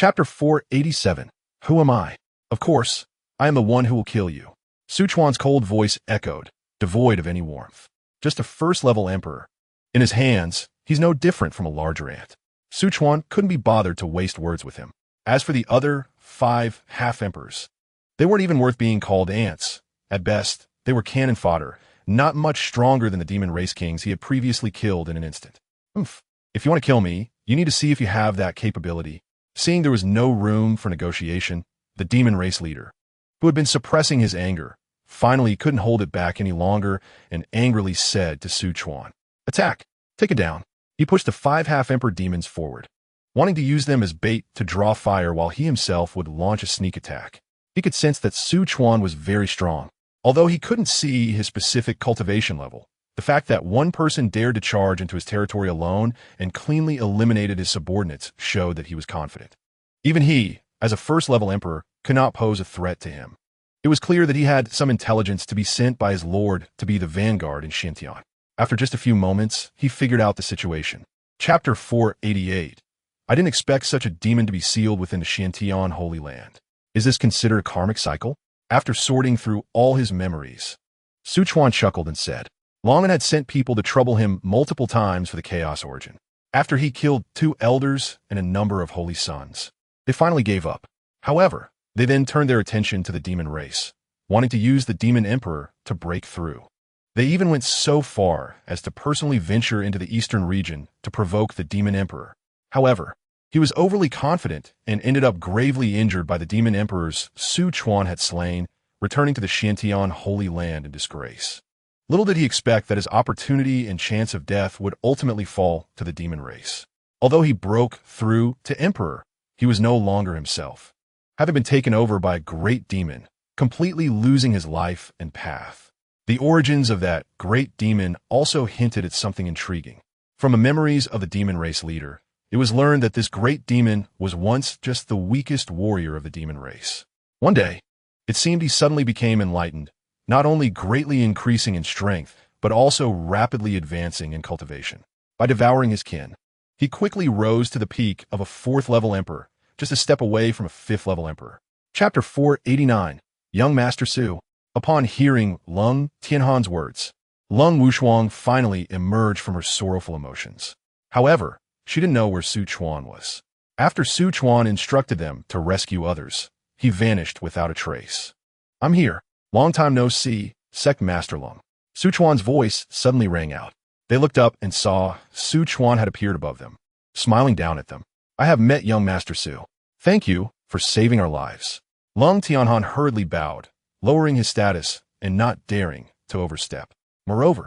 Chapter 487. Who am I? Of course, I am the one who will kill you. Sichuan's cold voice echoed, devoid of any warmth. Just a first-level emperor. In his hands, he's no different from a larger ant. Sichuan couldn't be bothered to waste words with him. As for the other 5 half-emperors, they weren't even worth being called ants. At best, they were cannon fodder, not much stronger than the demon race kings he had previously killed in an instant. Oof. If you want to kill me, you need to see if you have that capability. Seeing there was no room for negotiation, the demon race leader, who had been suppressing his anger, finally couldn't hold it back any longer and angrily said to Sichuan, "Attack! Take it down." He pushed the 5 half-emperor demons forward, wanting to use them as bait to draw fire while he himself would launch a sneak attack. He could sense that Sichuan was very strong. Although he couldn't see his specific cultivation level, the fact that one person dared to charge into his territory alone and cleanly eliminated his subordinates showed that he was confident. Even he, as a first-level emperor, could not pose a threat to him. It was clear that he had some intelligence to be sent by his lord to be the vanguard in Xintian. After just a few moments, he figured out the situation. Chapter 488. I didn't expect such a demon to be sealed within the Xintian Holy Land. Is this considered a karmic cycle? After sorting through all his memories, Sichuan chuckled and said, Longan had sent people to trouble him multiple times for the chaos origin. After he killed 2 elders and a number of holy sons, they finally gave up. However, they then turned their attention to the demon race, wanting to use the demon emperor to break through. They even went so far as to personally venture into the eastern region to provoke the demon emperor. However, he was overly confident and ended up gravely injured by the demon emperors Sichuan had slain, returning to the Xintian Holy Land in disgrace. Little did he expect that his opportunity and chance of death would ultimately fall to the demon race. Although he broke through to emperor, he was no longer himself, having been taken over by a great demon, completely losing his life and path. The origins of that great demon also hinted at something intriguing. From the memories of the demon race leader, it was learned that this great demon was once just the weakest warrior of the demon race. One day, it seemed he suddenly became enlightened, not only greatly increasing in strength, but also rapidly advancing in cultivation. By devouring his kin, he quickly rose to the peak of a 4th-level emperor, just a step away from a 5th-level emperor. Chapter 489. Young Master Su. Upon hearing Lung Tianhan's words, Lung Wushuang finally emerged from her sorrowful emotions. However, she didn't know where Sichuan was. After Sichuan instructed them to rescue others, he vanished without a trace. I'm here. Long time no see, Sect Master Lung. Sichuan's voice suddenly rang out. They looked up and saw Sichuan had appeared above them, smiling down at them. I have met young Master Su. Thank you for saving our lives. Lung Tianhan hurriedly bowed, lowering his status and not daring to overstep. Moreover,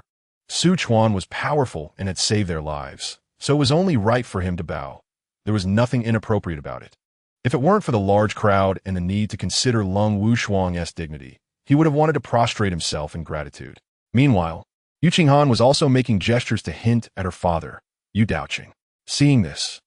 Sichuan was powerful and had saved their lives, so it was only right for him to bow. There was nothing inappropriate about it. If it weren't for the large crowd and the need to consider Lung Wushuang's dignity, he would have wanted to prostrate himself in gratitude. Meanwhile, Yu Qinghan was also making gestures to hint at her father, Yu Daoqing. Seeing this,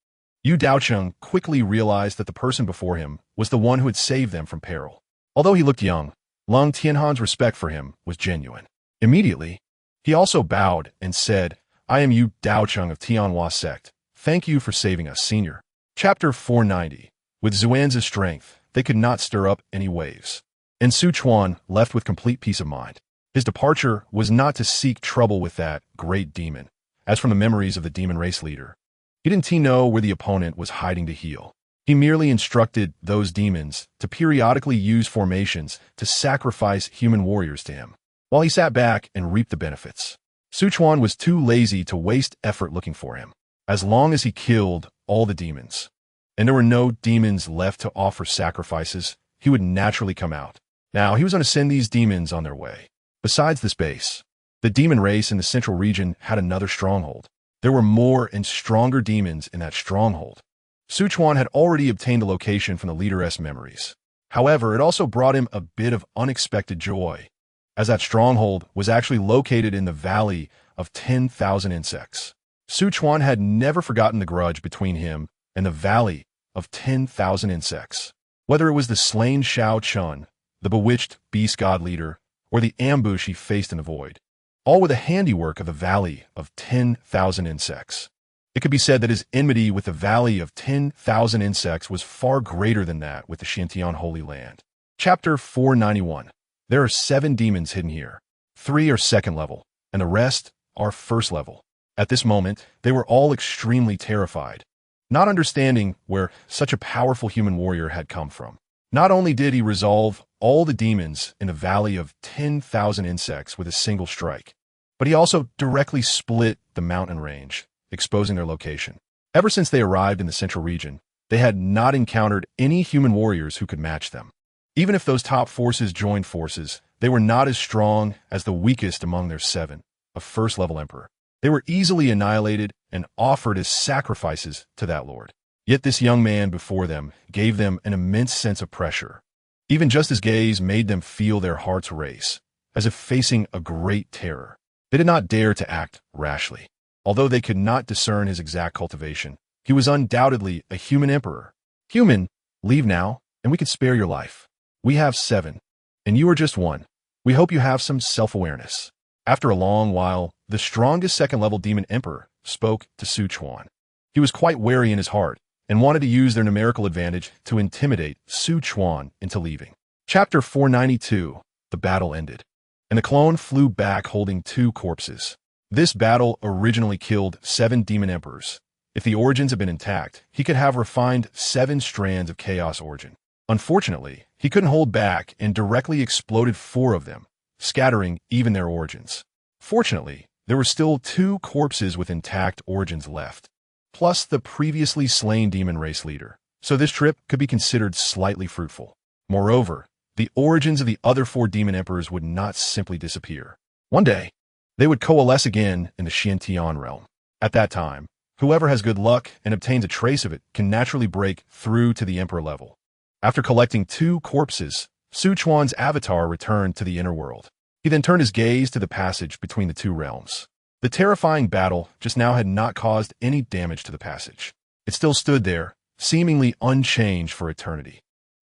Yu Daoqing quickly realized that the person before him was the one who had saved them from peril. Although he looked young, Lung Tianhan's respect for him was genuine. Immediately, he also bowed and said, I am Yu Daoqing of Tianhua Sect. Thank you for saving us, Senior. Chapter 490. With Xuanz's strength, they could not stir up any waves. And Sichuan left with complete peace of mind. His departure was not to seek trouble with that great demon. As from the memories of the demon race leader, he didn't know where the opponent was hiding to heal. He merely instructed those demons to periodically use formations to sacrifice human warriors to him, while he sat back and reaped the benefits. Sichuan was too lazy to waste effort looking for him. As long as he killed all the demons, and there were no demons left to offer sacrifices, he would naturally come out. Now, he was going to send these demons on their way. Besides this base, the demon race in the central region had another stronghold. There were more and stronger demons in that stronghold. Sichuan had already obtained the location from the leaderess memories. However, it also brought him a bit of unexpected joy, as that stronghold was actually located in the Valley of 10,000 Insects. Sichuan had never forgotten the grudge between him and the Valley of 10,000 Insects. Whether it was the slain Shao Chun, the bewitched beast god leader, or the ambush he faced in the void, all were the handiwork of the Valley of 10,000 Insects. It could be said that his enmity with the Valley of 10,000 Insects was far greater than that with the Shantian Holy Land. Chapter 491. There are 7 demons hidden here. 3 are second level, and the rest are first level. At this moment, they were all extremely terrified, not understanding where such a powerful human warrior had come from. Not only did he resolve all the demons in the Valley of 10,000 Insects with a single strike, but he also directly split the mountain range, exposing their location. Ever since they arrived in the central region, they had not encountered any human warriors who could match them. Even if those top forces joined forces, they were not as strong as the weakest among their 7, a first-level emperor. They were easily annihilated and offered as sacrifices to that lord. Yet this young man before them gave them an immense sense of pressure. Even just his gaze made them feel their hearts race, as if facing a great terror. They did not dare to act rashly. Although they could not discern his exact cultivation, he was undoubtedly a human emperor. Human, leave now, and we could spare your life. We have 7, and you are just 1. We hope you have some self-awareness. After a long while, the strongest second-level demon emperor spoke to Sichuan. He was quite wary in his heart and wanted to use their numerical advantage to intimidate Sichuan into leaving. Chapter 492. The battle ended, and the clone flew back holding 2 corpses. This battle originally killed 7 demon emperors. If the origins had been intact, he could have refined 7 strands of chaos origin. Unfortunately, he couldn't hold back and directly exploded 4 of them, scattering even their origins. Fortunately, there were still 2 corpses with intact origins left, plus the previously slain demon race leader, so this trip could be considered slightly fruitful. Moreover, the origins of the other 4 demon emperors would not simply disappear. One day, they would coalesce again in the Shantian realm. At that time, whoever has good luck and obtains a trace of it can naturally break through to the emperor level. After collecting 2 corpses, Sichuan's avatar returned to the inner world. He then turned his gaze to the passage between the 2 realms. The terrifying battle just now had not caused any damage to the passage. It still stood there, seemingly unchanged for eternity.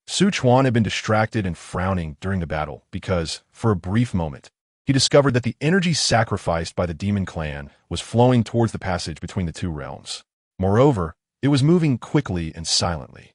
Sichuan had been distracted and frowning during the battle because, for a brief moment, he discovered that the energy sacrificed by the demon clan was flowing towards the passage between the 2 realms. Moreover, it was moving quickly and silently.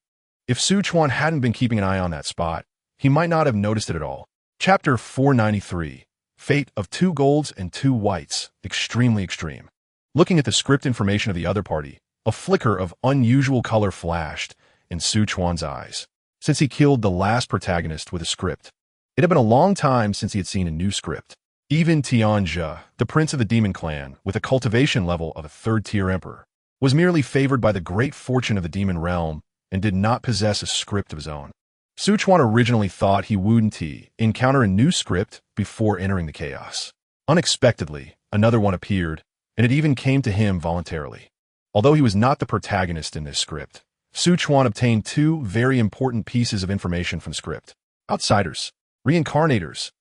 If Sichuan hadn't been keeping an eye on that spot, he might not have noticed it at all. Chapter 493. Fate of 2 golds and 2 whites, extremely extreme. Looking at the script information of the other party, a flicker of unusual color flashed in Sichuan's eyes. Since he killed the last protagonist with a script, it had been a long time since he had seen a new script. Even Tianjia, the prince of the demon clan, with a cultivation level of a 3rd-tier emperor, was merely favored by the great fortune of the demon realm and did not possess a script of his own. Sichuan originally thought he wouldn't encounter a new script before entering the chaos. Unexpectedly, another one appeared, and it even came to him voluntarily. Although he was not the protagonist in this script, Sichuan obtained 2 very important pieces of information from the script. Outsiders, reincarnators.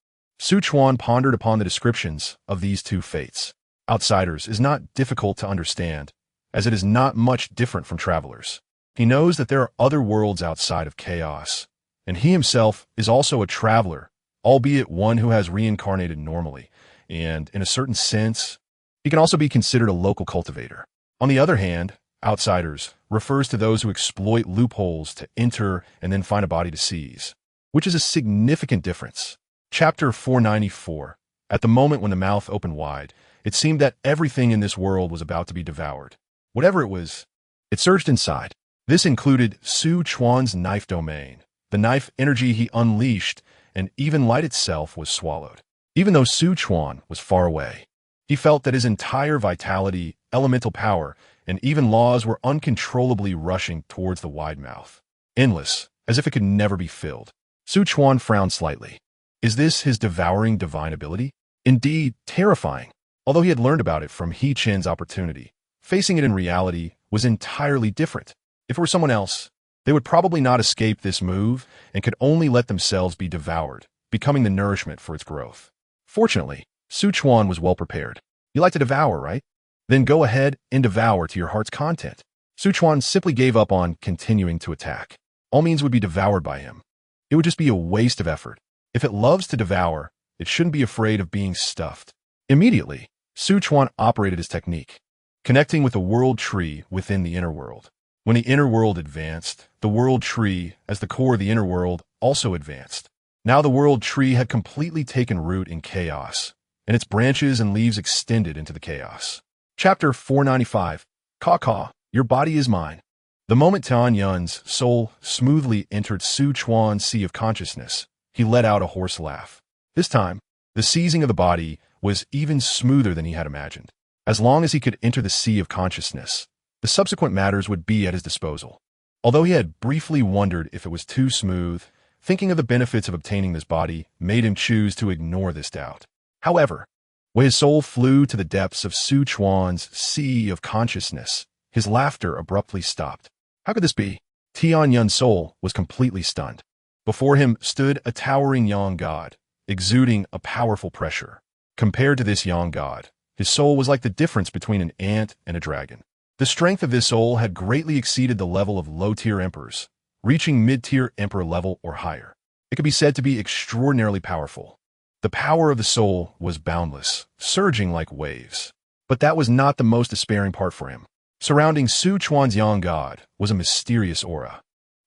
Sichuan pondered upon the descriptions of these 2 fates. Outsiders is not difficult to understand, as it is not much different from travelers. He knows that there are other worlds outside of chaos, and he himself is also a traveler, albeit one who has reincarnated normally, and, in a certain sense, he can also be considered a local cultivator. On the other hand, outsiders refers to those who exploit loopholes to enter and then find a body to seize, which is a significant difference. Chapter 494. At the moment when the mouth opened wide, it seemed that everything in this world was about to be devoured. Whatever it was, it surged inside. This included Sichuan's knife domain. The knife energy he unleashed, and even light itself was swallowed. Even though Sichuan was far away, he felt that his entire vitality, elemental power, and even laws were uncontrollably rushing towards the wide mouth. Endless, as if it could never be filled. Sichuan frowned slightly. Is this his devouring divine ability? Indeed, terrifying. Although he had learned about it from He Chen's opportunity, facing it in reality was entirely different. If it were someone else, they would probably not escape this move and could only let themselves be devoured, becoming the nourishment for its growth. Fortunately, Sichuan was well prepared. You like to devour, right? Then go ahead and devour to your heart's content. Sichuan simply gave up on continuing to attack. All means would be devoured by him. It would just be a waste of effort. If it loves to devour, it shouldn't be afraid of being stuffed. Immediately, Sichuan operated his technique. connecting with the world tree within the inner world. When the inner world advanced, the world tree, as the core of the inner world, also advanced. Now the world tree had completely taken root in chaos, and its branches and leaves extended into the chaos. Chapter 495. Caw, your body is mine. The moment Tian Yun's soul smoothly entered Su Chuan's sea of consciousness, he let out a hoarse laugh. This time, the seizing of the body was even smoother than he had imagined. As long as he could enter the sea of consciousness, the subsequent matters would be at his disposal. Although he had briefly wondered if it was too smooth, thinking of the benefits of obtaining this body made him choose to ignore this doubt. However, when his soul flew to the depths of Su Chuan's sea of consciousness, his laughter abruptly stopped. How could this be? Tian Yun's soul was completely stunned. Before him stood a towering Yang god, exuding a powerful pressure. Compared to this Yang god, his soul was like the difference between an ant and a dragon. The strength of this soul had greatly exceeded the level of low-tier emperors, reaching mid-tier emperor level or higher. It could be said to be extraordinarily powerful. The power of the soul was boundless, surging like waves. But that was not the most despairing part for him. Surrounding Su Chuan's Yang god was a mysterious aura.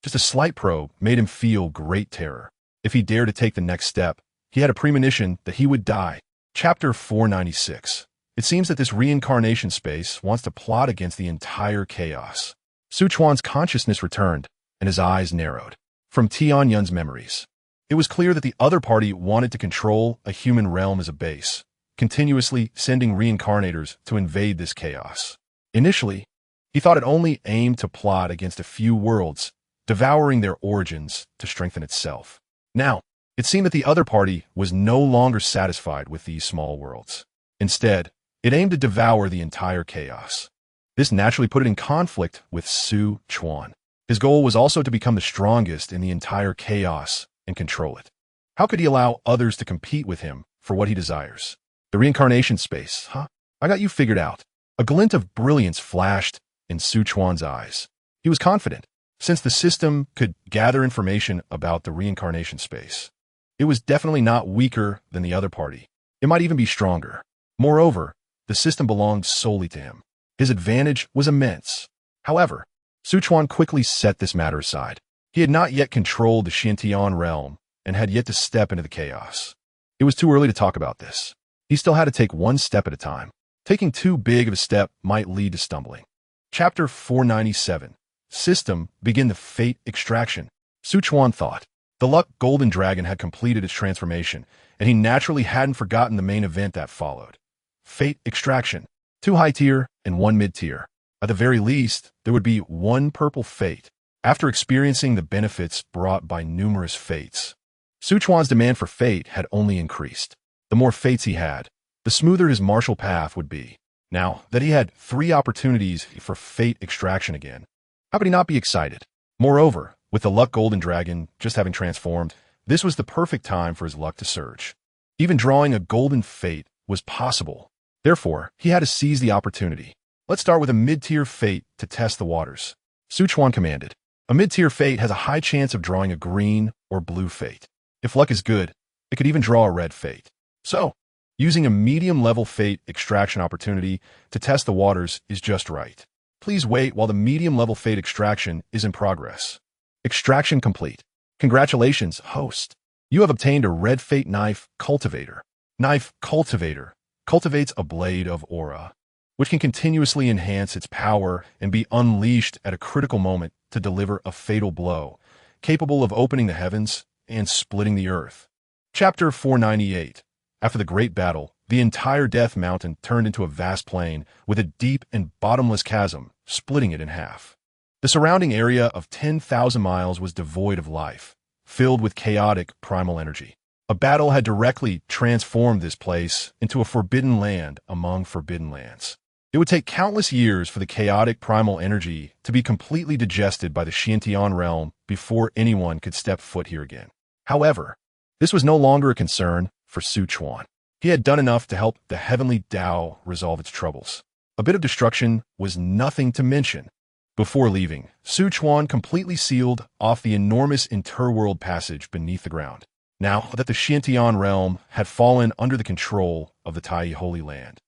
Just a slight probe made him feel great terror. If he dared to take the next step, he had a premonition that he would die. Chapter 496. It seems that this reincarnation space wants to plot against the entire chaos. Su Chuan's consciousness returned, and his eyes narrowed. From Tian Yun's memories, it was clear that the other party wanted to control a human realm as a base, continuously sending reincarnators to invade this chaos. Initially, he thought it only aimed to plot against a few worlds, devouring their origins to strengthen itself. Now, it seemed that the other party was no longer satisfied with these small worlds. Instead, it aimed to devour the entire chaos. This naturally put it in conflict with Su Chuan. His goal was also to become the strongest in the entire chaos and control it. How could he allow others to compete with him for what he desires? The reincarnation space, huh? I got you figured out. A glint of brilliance flashed in Su Chuan's eyes. He was confident, since the system could gather information about the reincarnation space. It was definitely not weaker than the other party. It might even be stronger. Moreover, the system belonged solely to him. His advantage was immense. However, Su Chuan quickly set this matter aside. He had not yet controlled the Xiantian realm and had yet to step into the chaos. It was too early to talk about this. He still had to take one step at a time. Taking too big of a step might lead to stumbling. Chapter 497. System begin the fate extraction. Su Chuan thought. The luck golden dragon had completed its transformation, and he naturally hadn't forgotten the main event that followed. Fate extraction. 2 high tier and 1 mid tier. At the very least, there would be 1 purple fate. After experiencing the benefits brought by numerous fates, Su Chuan's demand for fate had only increased. The more fates he had, the smoother his martial path would be. Now that he had 3 opportunities for fate extraction again, how could he not be excited? Moreover, with the luck golden dragon just having transformed, this was the perfect time for his luck to surge. Even drawing a golden fate was possible. Therefore, he had to seize the opportunity. Let's start with a mid-tier fate to test the waters. Su Chuan commanded. A mid-tier fate has a high chance of drawing a green or blue fate. If luck is good, it could even draw a red fate. So, using a medium-level fate extraction opportunity to test the waters is just right. Please wait while the medium-level fate extraction is in progress. Extraction complete. Congratulations, host. You have obtained a red fate knife cultivator. Knife cultivator cultivates a blade of aura, which can continuously enhance its power and be unleashed at a critical moment to deliver a fatal blow, capable of opening the heavens and splitting the earth. Chapter 498. After the great battle, the entire Death Mountain turned into a vast plain with a deep and bottomless chasm, splitting it in half. The surrounding area of 10,000 miles was devoid of life, filled with chaotic primal energy. A battle had directly transformed this place into a forbidden land among forbidden lands. It would take countless years for the chaotic primal energy to be completely digested by the Xiantian realm before anyone could step foot here again. However, this was no longer a concern for Su Chuan. He had done enough to help the heavenly Tao resolve its troubles. A bit of destruction was nothing to mention. Before leaving, Su Chuan completely sealed off the enormous interworld passage beneath the ground. Now that the Xiantian realm had fallen under the control of the Tai Holy Land,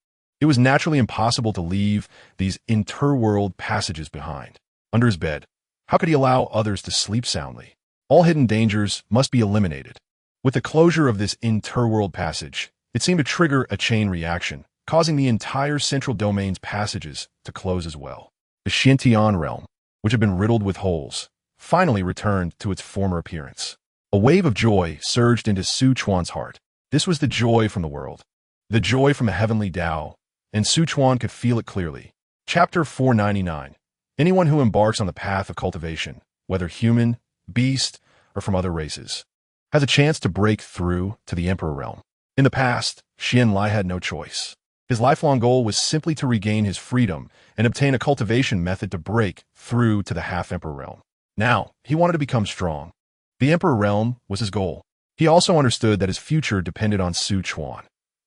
It was naturally impossible to leave these interworld passages behind. Under his bed, how could he allow others to sleep soundly? All hidden dangers must be eliminated. With the closure of this interworld passage, it seemed to trigger a chain reaction, causing the entire central domain's passages to close as well. The Xiantian realm, which had been riddled with holes, finally returned to its former appearance. A wave of joy surged into Su Chuan's heart. This was the joy from the world, the joy from a heavenly Tao, and Su Chuan could feel it clearly. Chapter 499. Anyone who embarks on the path of cultivation, whether human, beast, or from other races, has a chance to break through to the Emperor realm. In the past, Xian Lai had no choice. His lifelong goal was simply to regain his freedom and obtain a cultivation method to break through to the half-Emperor realm. Now, he wanted to become strong. The Emperor realm was his goal. He also understood that his future depended on Su Chuan.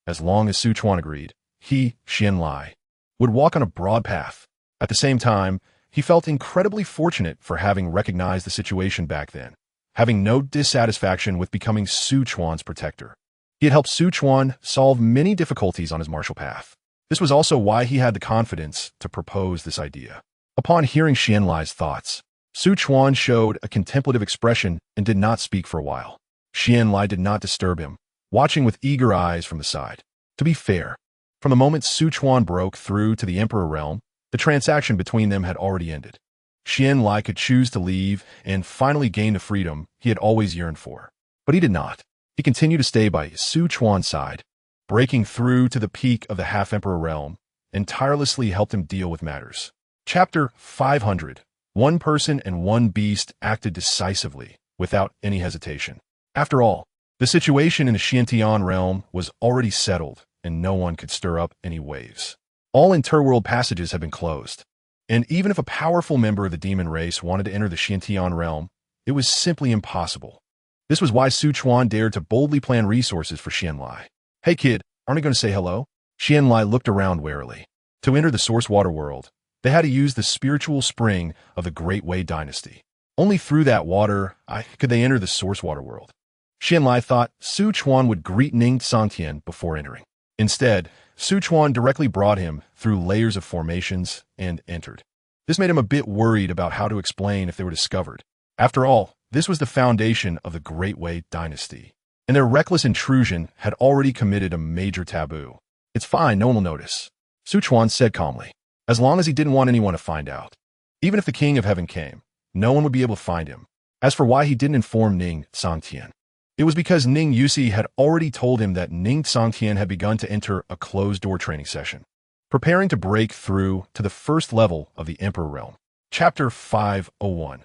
As long as Su Chuan agreed, he, Xian Lai, would walk on a broad path. At the same time, he felt incredibly fortunate for having recognized the situation back then, having no dissatisfaction with becoming Su Chuan's protector. He had helped Su Chuan solve many difficulties on his martial path. This was also why he had the confidence to propose this idea. Upon hearing Xian Lai's thoughts, Su Chuan showed a contemplative expression and did not speak for a while. Xian Lai did not disturb him, watching with eager eyes from the side. To be fair, from the moment Su Chuan broke through to the Emperor realm, the transaction between them had already ended. Xian Lai could choose to leave and finally gain the freedom he had always yearned for. But he did not. He continued to stay by Su Chuan's side, breaking through to the peak of the half-Emperor realm, and tirelessly helped him deal with matters. Chapter 500. One person and one beast acted decisively, without any hesitation. After all, the situation in the Xiantian realm was already settled, and no one could stir up any waves. All interworld passages had been closed, and even if a powerful member of the demon race wanted to enter the Xiantian realm, it was simply impossible. This was why Su Chuan dared to boldly plan resources for Xian Lai. "Hey kid, aren't you going to say hello?" Xian Lai looked around warily. To enter the source water world, they had to use the spiritual spring of the Great Wei dynasty. Only through that water could they enter the source water world. Xian Lai thought Su Chuan would greet Ning Sangtian before entering. Instead, Su Chuan directly brought him through layers of formations and entered. This made him a bit worried about how to explain if they were discovered. After all, this was the foundation of the Great Wei dynasty, and their reckless intrusion had already committed a major taboo. "It's fine, no one will notice," Su Chuan said calmly, as long as he didn't want anyone to find out. Even if the King of Heaven came, no one would be able to find him. As for why he didn't inform Ning Sangtian, it was because Ning Yusi had already told him that Ning Sangtian had begun to enter a closed-door training session, preparing to break through to the first level of the Emperor realm. Chapter 501.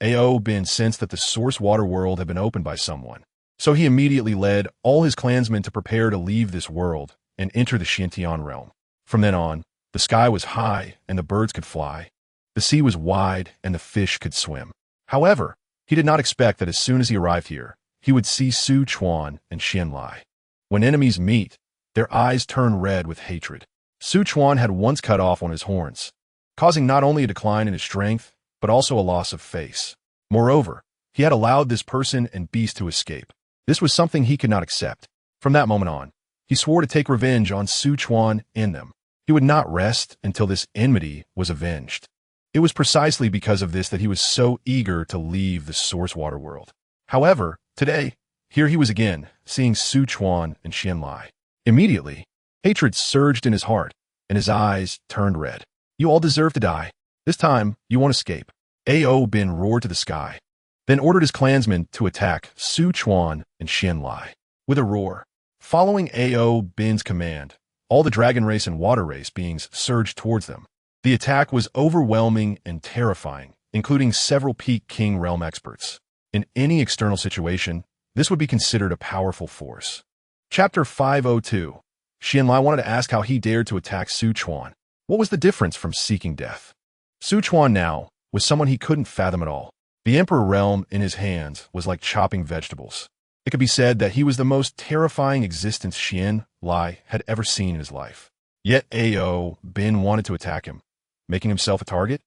Ao Bin sensed that the source water world had been opened by someone, so he immediately led all his clansmen to prepare to leave this world and enter the Xiantian realm. From then on, the sky was high and the birds could fly. The sea was wide and the fish could swim. However, he did not expect that as soon as he arrived here, he would see Su Chuan and Xian Lai. When enemies meet, their eyes turn red with hatred. Su Chuan had once cut off one of his horns, causing not only a decline in his strength, but also a loss of face. Moreover, he had allowed this person and beast to escape. This was something he could not accept. From that moment on, he swore to take revenge on Su Chuan and them. He would not rest until this enmity was avenged. It was precisely because of this that he was so eager to leave the source water world. However, today, here he was again, seeing Su Chuan and Xian Lai. Immediately, hatred surged in his heart, and his eyes turned red. "You all deserve to die. This time, you won't escape." Ao Bin roared to the sky, then ordered his clansmen to attack Su Chuan and Xian Lai. With a roar, following Ao Bin's command, all the dragon race and water race beings surged towards them. The attack was overwhelming and terrifying, including several peak King realm experts. In any external situation, this would be considered a powerful force. Chapter 502. Xian Lai wanted to ask how he dared to attack Su Chuan. What was the difference from seeking death? Su Chuan now was someone he couldn't fathom at all. The Emperor realm in his hands was like chopping vegetables. It could be said that he was the most terrifying existence Xian Lai had ever seen in his life. Yet Ao Bin wanted to attack him, making himself a target?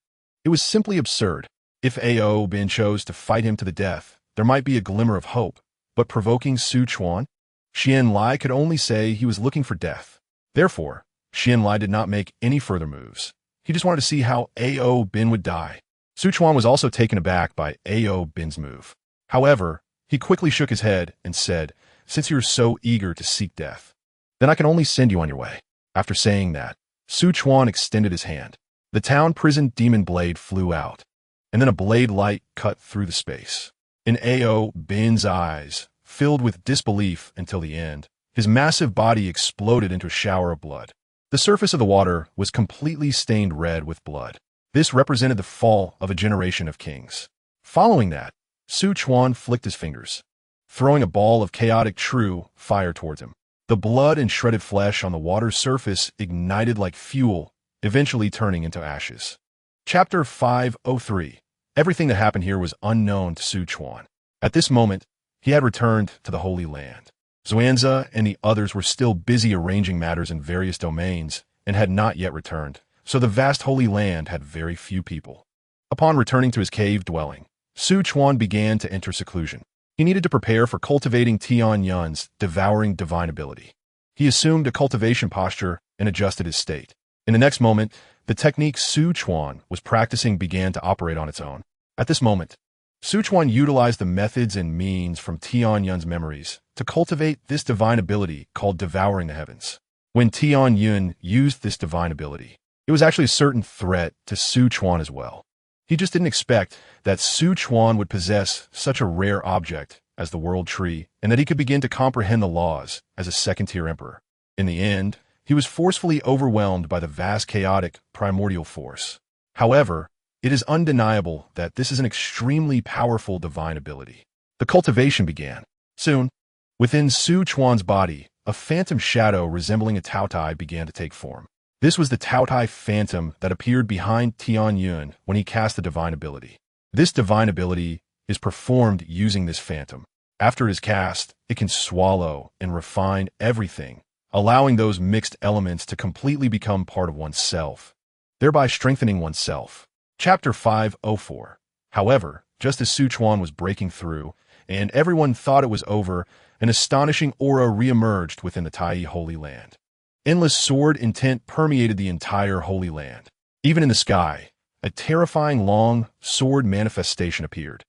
It was simply absurd. If Ao Bin chose to fight him to the death, there might be a glimmer of hope, but provoking Su Chuan? Xian Lai could only say he was looking for death. Therefore, Xian Lai did not make any further moves. He just wanted to see how Ao Bin would die. Sichuan was also taken aback by Ao Bin's move. However, he quickly shook his head and said, "Since you're so eager to seek death, then I can only send you on your way." After saying that, Sichuan extended his hand. The town prison demon blade flew out, and then a blade light cut through the space. In Ao Bin's eyes, filled with disbelief until the end, his massive body exploded into a shower of blood. The surface of the water was completely stained red with blood. This represented the fall of a generation of kings. Following that, Sichuan flicked his fingers, throwing a ball of chaotic true fire towards him. The blood and shredded flesh on the water's surface ignited like fuel, eventually turning into ashes. Chapter 503. Everything that happened here was unknown to Sichuan. At this moment, he had returned to the Holy Land. Xuanzhe and the others were still busy arranging matters in various domains and had not yet returned, so the vast Holy Land had very few people. Upon returning to his cave dwelling, Sichuan began to enter seclusion. He needed to prepare for cultivating Tian Yun's devouring divine ability. He assumed a cultivation posture and adjusted his state. In the next moment, the technique Sichuan was practicing began to operate on its own. At this moment, Sichuan utilized the methods and means from Tian Yun's memories to cultivate this divine ability called devouring the heavens. When Tian Yun used this divine ability, it was actually a certain threat to Sichuan as well. He just didn't expect that Sichuan would possess such a rare object as the World Tree and that he could begin to comprehend the laws as a second-tier emperor. In the end, he was forcefully overwhelmed by the vast chaotic primordial force. However, it is undeniable that this is an extremely powerful divine ability. The cultivation began. Soon, within Sichuan's body, a phantom shadow resembling a Taotai began to take form. This was the Taotai phantom that appeared behind Tian Yun when he cast the divine ability. This divine ability is performed using this phantom. After it is cast, it can swallow and refine everything, allowing those mixed elements to completely become part of oneself, thereby strengthening oneself. Chapter 504. However, just as Sichuan was breaking through, and everyone thought it was over, an astonishing aura reemerged within the Tai Holy Land. Endless sword intent permeated the entire Holy Land. Even in the sky, a terrifying long sword manifestation appeared.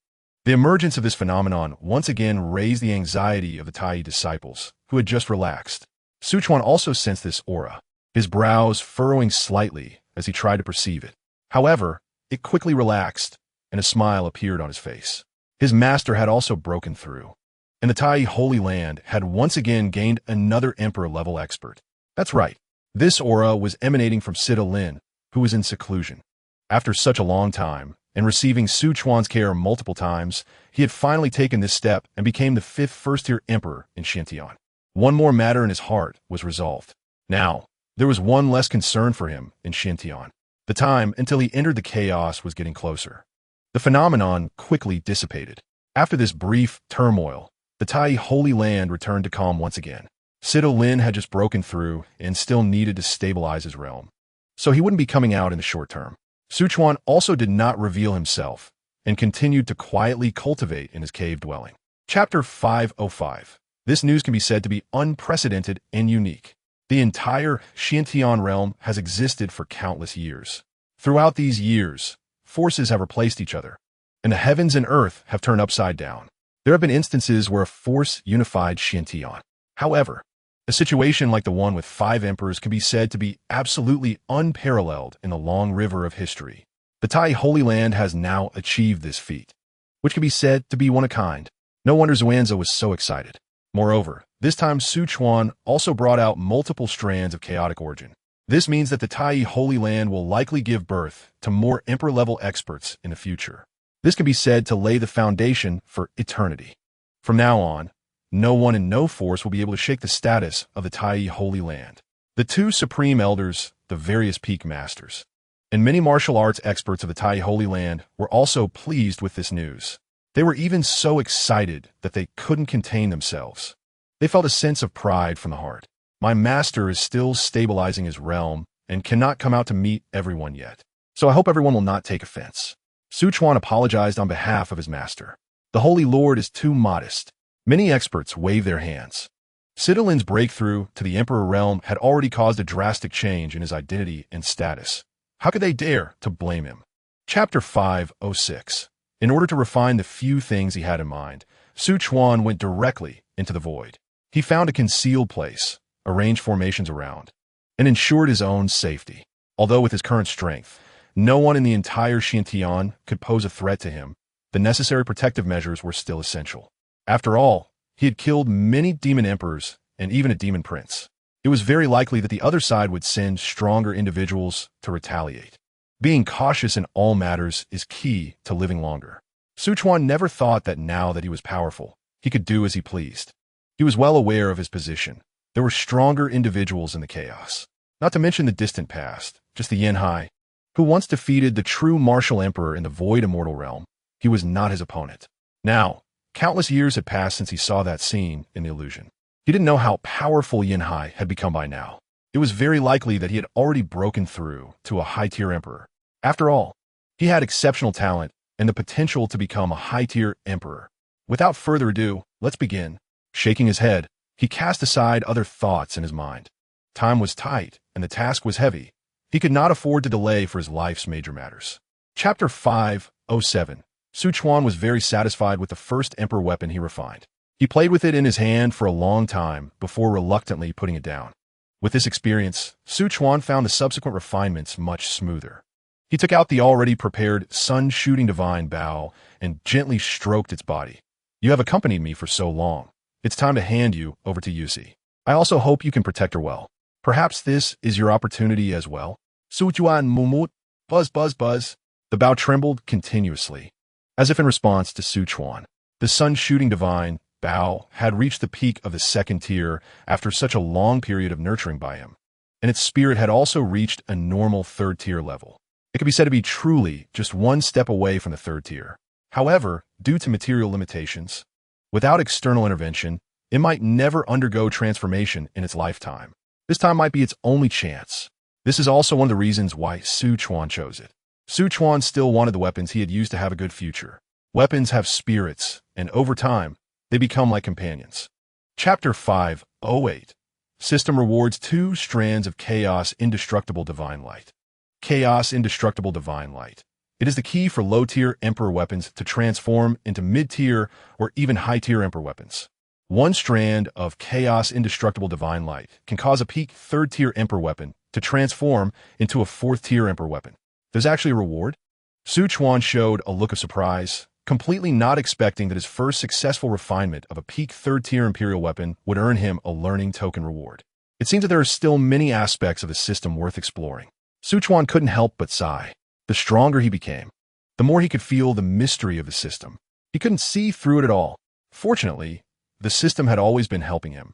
The emergence of this phenomenon once again raised the anxiety of the Tai disciples, who had just relaxed. Sichuan also sensed this aura, his brows furrowing slightly as he tried to perceive it. However, it quickly relaxed, and a smile appeared on his face. His master had also broken through, and the Tai Holy Land had once again gained another emperor-level expert. That's right, this aura was emanating from Sita Lin, who was in seclusion. After such a long time, and receiving Sichuan's care multiple times, he had finally taken this step and became the 5th first-tier emperor in Xintian. One more matter in his heart was resolved. Now, there was one less concern for him in Xintian. The time until he entered the chaos was getting closer. The phenomenon quickly dissipated. After this brief turmoil, the Tai Holy Land returned to calm once again. Sita Lin had just broken through and still needed to stabilize his realm, so he wouldn't be coming out in the short term. Sichuan also did not reveal himself and continued to quietly cultivate in his cave dwelling. Chapter 505. This news can be said to be unprecedented and unique. The entire Xintian realm has existed for countless years. Throughout these years, forces have replaced each other, and the heavens and earth have turned upside down. There have been instances where a force unified Xintian. However, a situation like the one with 5 emperors can be said to be absolutely unparalleled in the long river of history. The Tai Holy Land has now achieved this feat, which can be said to be one of a kind. No wonder Xuanzhe was so excited. Moreover, this time Sichuan also brought out multiple strands of chaotic origin. This means that the Tai Holy Land will likely give birth to more emperor-level experts in the future. This can be said to lay the foundation for eternity. From now on, no one and no force will be able to shake the status of the Tai Holy Land. The 2 supreme elders, the various peak masters, and many martial arts experts of the Tai Holy Land were also pleased with this news. They were even so excited that they couldn't contain themselves. They felt a sense of pride from the heart. My master is still stabilizing his realm and cannot come out to meet everyone yet, so I hope everyone will not take offense. Sichuan apologized on behalf of his master. The Holy Lord is too modest. Many experts wave their hands. Citilin's breakthrough to the Emperor realm had already caused a drastic change in his identity and status. How could they dare to blame him? Chapter 506. In order to refine the few things he had in mind, Su Chuan went directly into the void. He found a concealed place, arranged formations around, and ensured his own safety. Although with his current strength, no one in the entire Xintian could pose a threat to him, the necessary protective measures were still essential. After all, he had killed many demon emperors and even a demon prince. It was very likely that the other side would send stronger individuals to retaliate. Being cautious in all matters is key to living longer. Su Chuan never thought that now that he was powerful, he could do as he pleased. He was well aware of his position. There were stronger individuals in the chaos. Not to mention the distant past, just the Yanhai, who once defeated the true martial emperor in the void immortal realm. He was not his opponent. Now, countless years had passed since he saw that scene in the illusion. He didn't know how powerful Yanhai had become by now. It was very likely that he had already broken through to a high-tier emperor. After all, he had exceptional talent and the potential to become a high-tier emperor. Without further ado, let's begin. Shaking his head, he cast aside other thoughts in his mind. Time was tight, and the task was heavy. He could not afford to delay for his life's major matters. Chapter 507. Su Chuan was very satisfied with the first emperor weapon he refined. He played with it in his hand for a long time before reluctantly putting it down. With this experience, Su Chuan found the subsequent refinements much smoother. He took out the already prepared sun-shooting divine bow and gently stroked its body. You have accompanied me for so long. It's time to hand you over to Yusi. I also hope you can protect her well. Perhaps this is your opportunity as well. Su Chuan mumut, buzz buzz buzz. The bow trembled continuously, as if in response to Su Chuan. The sun-shooting divine bow had reached the peak of the second tier after such a long period of nurturing by him, and its spirit had also reached a normal third-tier level. It could be said to be truly just one step away from the third tier. However, due to material limitations, without external intervention, it might never undergo transformation in its lifetime. This time might be its only chance. This is also one of the reasons why Su Chuan chose it. Su Chuan still wanted the weapons he had used to have a good future. Weapons have spirits, and over time, they become like companions. Chapter 508. System rewards 2 strands of Chaos Indestructible Divine Light. Chaos Indestructible Divine Light. It is the key for low-tier Emperor weapons to transform into mid-tier or even high-tier Emperor weapons. 1 strand of Chaos Indestructible Divine Light can cause a peak 3rd-tier Emperor weapon to transform into a 4th-tier Emperor weapon. There's actually a reward? Su Chuan showed a look of surprise, completely not expecting that his first successful refinement of a peak 3rd-tier Imperial weapon would earn him a learning token reward. It seems that there are still many aspects of the system worth exploring. Su Chuan couldn't help but sigh. The stronger he became, the more he could feel the mystery of the system. He couldn't see through it at all. Fortunately, the system had always been helping him,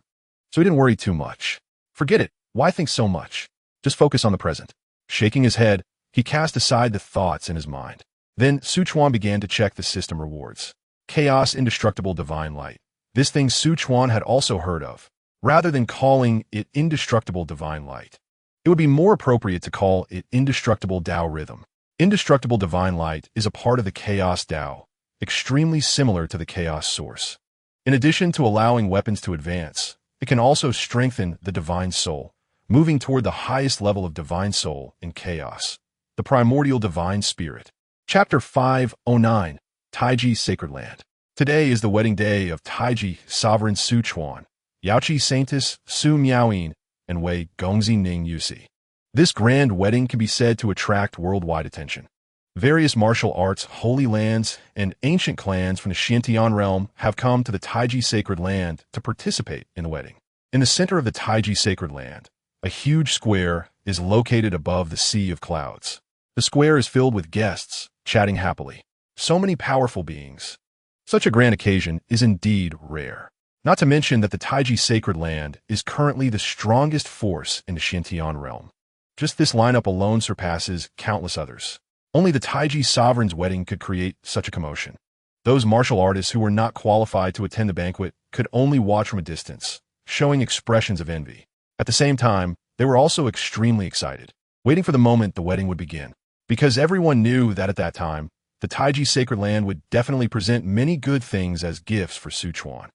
so he didn't worry too much. Forget it. Why think so much? Just focus on the present. Shaking his head, he cast aside the thoughts in his mind. Then Su Chuan began to check the system rewards. Chaos Indestructible Divine Light. This thing Su Chuan had also heard of. Rather than calling it Indestructible Divine Light, it would be more appropriate to call it Indestructible Tao Rhythm. Indestructible Divine Light is a part of the Chaos Tao, extremely similar to the Chaos Source. In addition to allowing weapons to advance, it can also strengthen the Divine Soul, moving toward the highest level of Divine Soul in Chaos, the Primordial Divine Spirit. Chapter 509. Taiji Sacred Land. Today is the wedding day of Taiji Sovereign Su Chuan, Yaoqi Saintess Su Miaoyin, and Wei Gongzi Ning Yusi. This grand wedding can be said to attract worldwide attention. Various martial arts, holy lands, and ancient clans from the Xintian realm have come to the Taiji Sacred Land to participate in the wedding. In the center of the Taiji Sacred Land, a huge square is located above the sea of clouds. The square is filled with guests, chatting happily. So many powerful beings. Such a grand occasion is indeed rare. Not to mention that the Taiji Sacred Land is currently the strongest force in the Xintian realm. Just this lineup alone surpasses countless others. Only the Taiji Sovereign's wedding could create such a commotion. Those martial artists who were not qualified to attend the banquet could only watch from a distance, showing expressions of envy. At the same time, they were also extremely excited, waiting for the moment the wedding would begin. Because everyone knew that at that time, the Taiji Sacred Land would definitely present many good things as gifts for Su Chuan.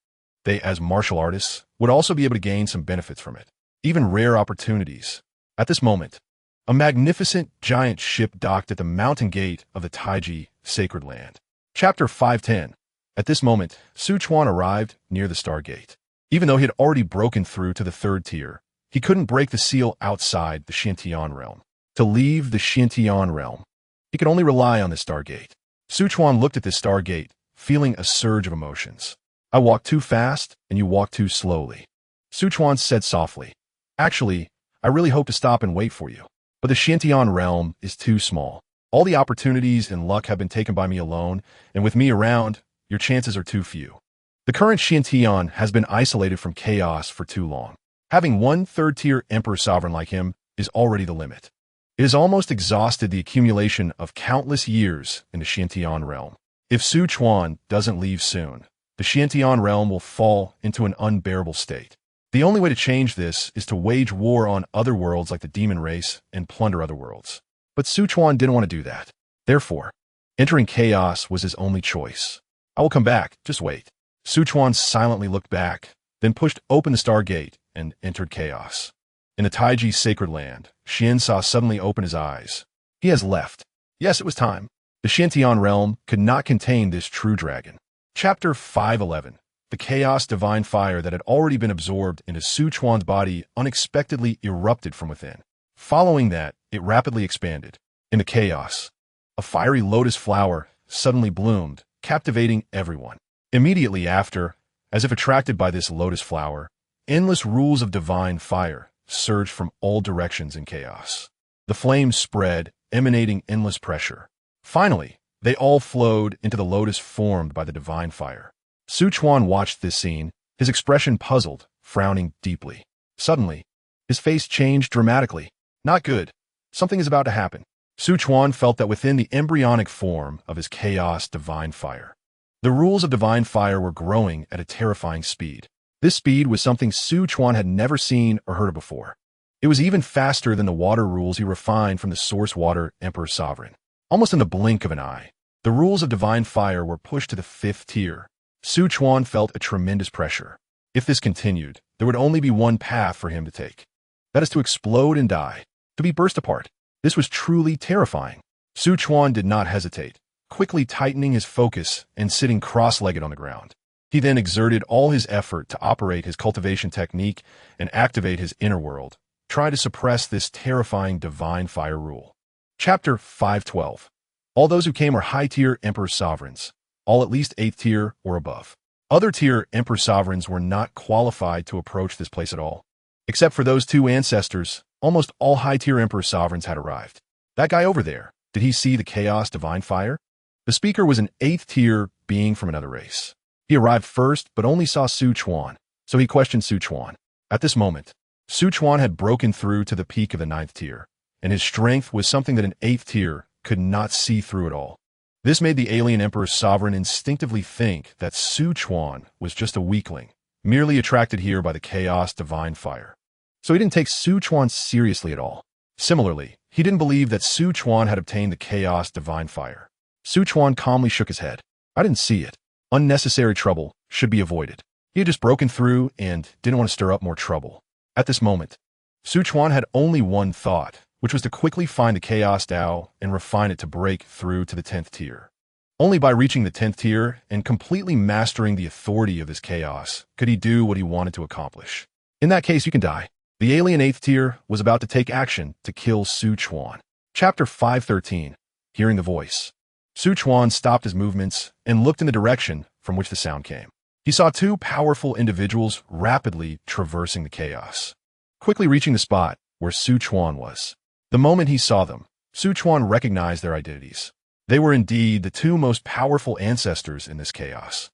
They, as martial artists, would also be able to gain some benefits from it, even rare opportunities. At this moment, a magnificent giant ship docked at the mountain gate of the Taiji sacred land. Chapter 510. At this moment, Sichuan arrived near the Stargate. Even though he had already broken through to the third tier, he couldn't break the seal outside the Xiantian realm. To leave the Xiantian realm, he could only rely on the Stargate. Sichuan looked at this Stargate, feeling a surge of emotions. I walk too fast, and you walk too slowly. Sichuan said softly. Actually, I really hope to stop and wait for you. But the Xiantian realm is too small. All the opportunities and luck have been taken by me alone, and with me around, your chances are too few. The current Xiantian has been isolated from chaos for too long. Having one third-tier emperor sovereign like him is already the limit. It has almost exhausted the accumulation of countless years in the Xiantian realm. If Sichuan doesn't leave soon, the Xiantian realm will fall into an unbearable state. The only way to change this is to wage war on other worlds like the demon race and plunder other worlds. But Sichuan didn't want to do that. Therefore, entering chaos was his only choice. I will come back, just wait. Sichuan silently looked back, then pushed open the Stargate and entered chaos. In the Taiji sacred land, Xiansa suddenly opened his eyes. He has left. Yes, it was time. The Xiantian realm could not contain this true dragon. Chapter 511. The chaos divine fire that had already been absorbed into Sichuan's body unexpectedly erupted from within. Following that, it rapidly expanded. In the chaos, a fiery lotus flower suddenly bloomed, captivating everyone. Immediately after, as if attracted by this lotus flower, endless rules of divine fire surged from all directions in chaos. The flames spread, emanating endless pressure. Finally, they all flowed into the lotus formed by the divine fire. Sichuan watched this scene, his expression puzzled, frowning deeply. Suddenly, his face changed dramatically. Not good. Something is about to happen. Sichuan felt that within the embryonic form of his chaos divine fire, the rules of divine fire were growing at a terrifying speed. This speed was something Sichuan had never seen or heard of before. It was even faster than the water rules he refined from the source water Emperor Sovereign. Almost in the blink of an eye, the rules of divine fire were pushed to the 5th tier. Sichuan felt a tremendous pressure. If this continued, there would only be one path for him to take. That is to explode and die, to be burst apart. This was truly terrifying. Sichuan did not hesitate, quickly tightening his focus and sitting cross-legged on the ground. He then exerted all his effort to operate his cultivation technique and activate his inner world, try to suppress this terrifying divine fire rule. Chapter 512. All those who came were high-tier Emperor Sovereigns, all at least 8th tier or above. Other tier Emperor Sovereigns were not qualified to approach this place at all. Except for those 2 ancestors, almost all high-tier Emperor Sovereigns had arrived. That guy over there, did he see the chaos divine fire? The speaker was an 8th tier being from another race. He arrived first, but only saw Sichuan, so he questioned Sichuan. At this moment, Sichuan had broken through to the peak of the 9th tier, and his strength was something that an 8th tier could not see through at all. This made the alien Emperor Sovereign instinctively think that Sichuan was just a weakling, merely attracted here by the chaos divine fire. So he didn't take Sichuan seriously at all. Similarly, he didn't believe that Sichuan had obtained the chaos divine fire. Sichuan calmly shook his head. I didn't see it. Unnecessary trouble should be avoided. He had just broken through and didn't want to stir up more trouble. At this moment, Sichuan had only one thought, which was to quickly find the Chaos Dao and refine it to break through to the 10th tier. Only by reaching the 10th tier and completely mastering the authority of this chaos could he do what he wanted to accomplish. In that case, you can die. The alien 8th tier was about to take action to kill Sichuan. Chapter 513. Hearing the voice. Sichuan stopped his movements and looked in the direction from which the sound came. He saw 2 powerful individuals rapidly traversing the chaos, quickly reaching the spot where Sichuan was. The moment he saw them, Sichuan recognized their identities. They were indeed the 2 most powerful ancestors in this chaos.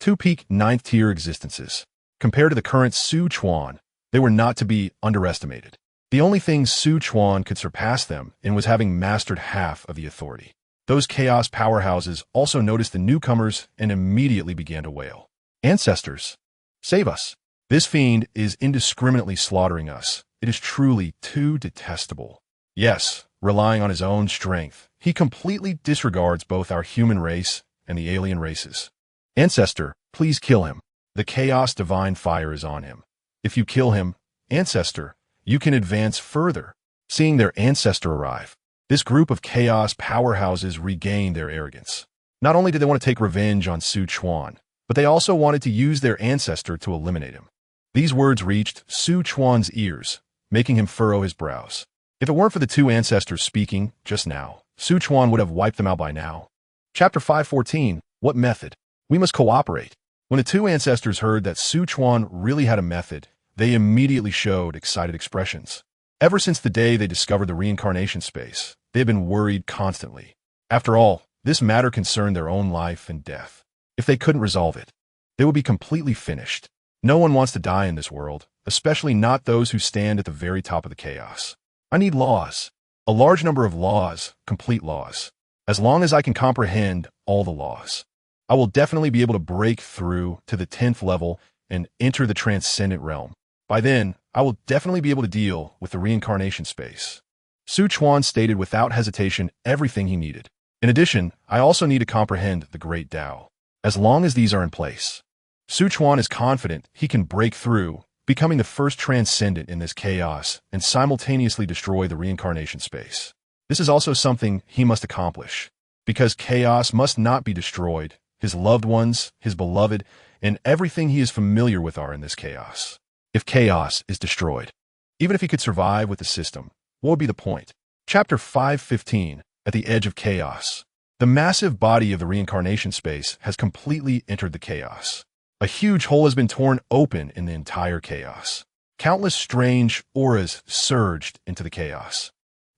2 peak 9th tier existences. Compared to the current Sichuan, they were not to be underestimated. The only thing Sichuan could surpass them in was having mastered half of the authority. Those chaos powerhouses also noticed the newcomers and immediately began to wail. Ancestors, save us. This fiend is indiscriminately slaughtering us. It is truly too detestable. Yes, relying on his own strength, he completely disregards both our human race and the alien races. Ancestor, please kill him. The chaos divine fire is on him. If you kill him, ancestor, you can advance further. Seeing their ancestor arrive, this group of chaos powerhouses regained their arrogance. Not only did they want to take revenge on Su Chuan, but they also wanted to use their ancestor to eliminate him. These words reached Su Chuan's ears, making him furrow his brows. If it weren't for the two ancestors speaking just now, Su Chuan would have wiped them out by now. Chapter 514, What Method? We must cooperate. When the two ancestors heard that Su Chuan really had a method, they immediately showed excited expressions. Ever since the day they discovered the reincarnation space, they had been worried constantly. After all, this matter concerned their own life and death. If they couldn't resolve it, they would be completely finished. No one wants to die in this world, especially not those who stand at the very top of the chaos. I need laws. A large number of laws, complete laws. As long as I can comprehend all the laws, I will definitely be able to break through to the 10th level and enter the transcendent realm. By then, I will definitely be able to deal with the reincarnation space. Su Chuan stated without hesitation everything he needed. In addition, I also need to comprehend the Great Tao. As long as these are in place, Su Chuan is confident he can break through, becoming the first transcendent in this chaos and simultaneously destroy the reincarnation space. This is also something he must accomplish, because chaos must not be destroyed. His loved ones, his beloved, and everything he is familiar with are in this chaos. If chaos is destroyed, even if he could survive with the system, what would be the point? Chapter 515, At the Edge of Chaos. The massive body of the reincarnation space has completely entered the chaos. A huge hole has been torn open in the entire chaos. Countless strange auras surged into the chaos,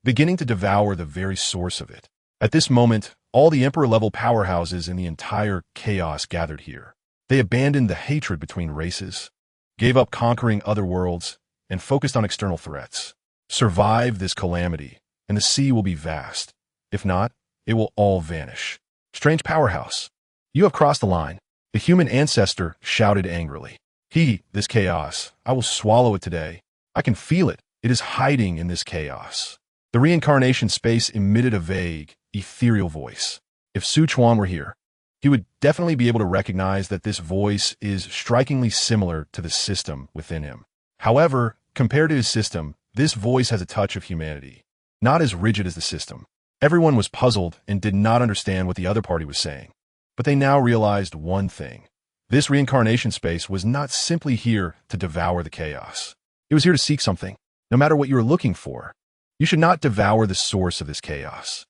beginning to devour the very source of it. At this moment, all the Emperor-level powerhouses in the entire chaos gathered here. They abandoned the hatred between races, gave up conquering other worlds, and focused on external threats. Survive this calamity, and the sea will be vast. If not, it will all vanish. Strange powerhouse, you have crossed the line. The human ancestor shouted angrily. This chaos, I will swallow it today. I can feel it. It is hiding in this chaos. The reincarnation space emitted a vague, ethereal voice. If Su Chuan were here, he would definitely be able to recognize that this voice is strikingly similar to the system within him. However, compared to his system, this voice has a touch of humanity, not as rigid as the system. Everyone was puzzled and did not understand what the other party was saying. But they now realized one thing. This reincarnation space was not simply here to devour the chaos. It was here to seek something. No matter what you are looking for, you should not devour the source of this chaos.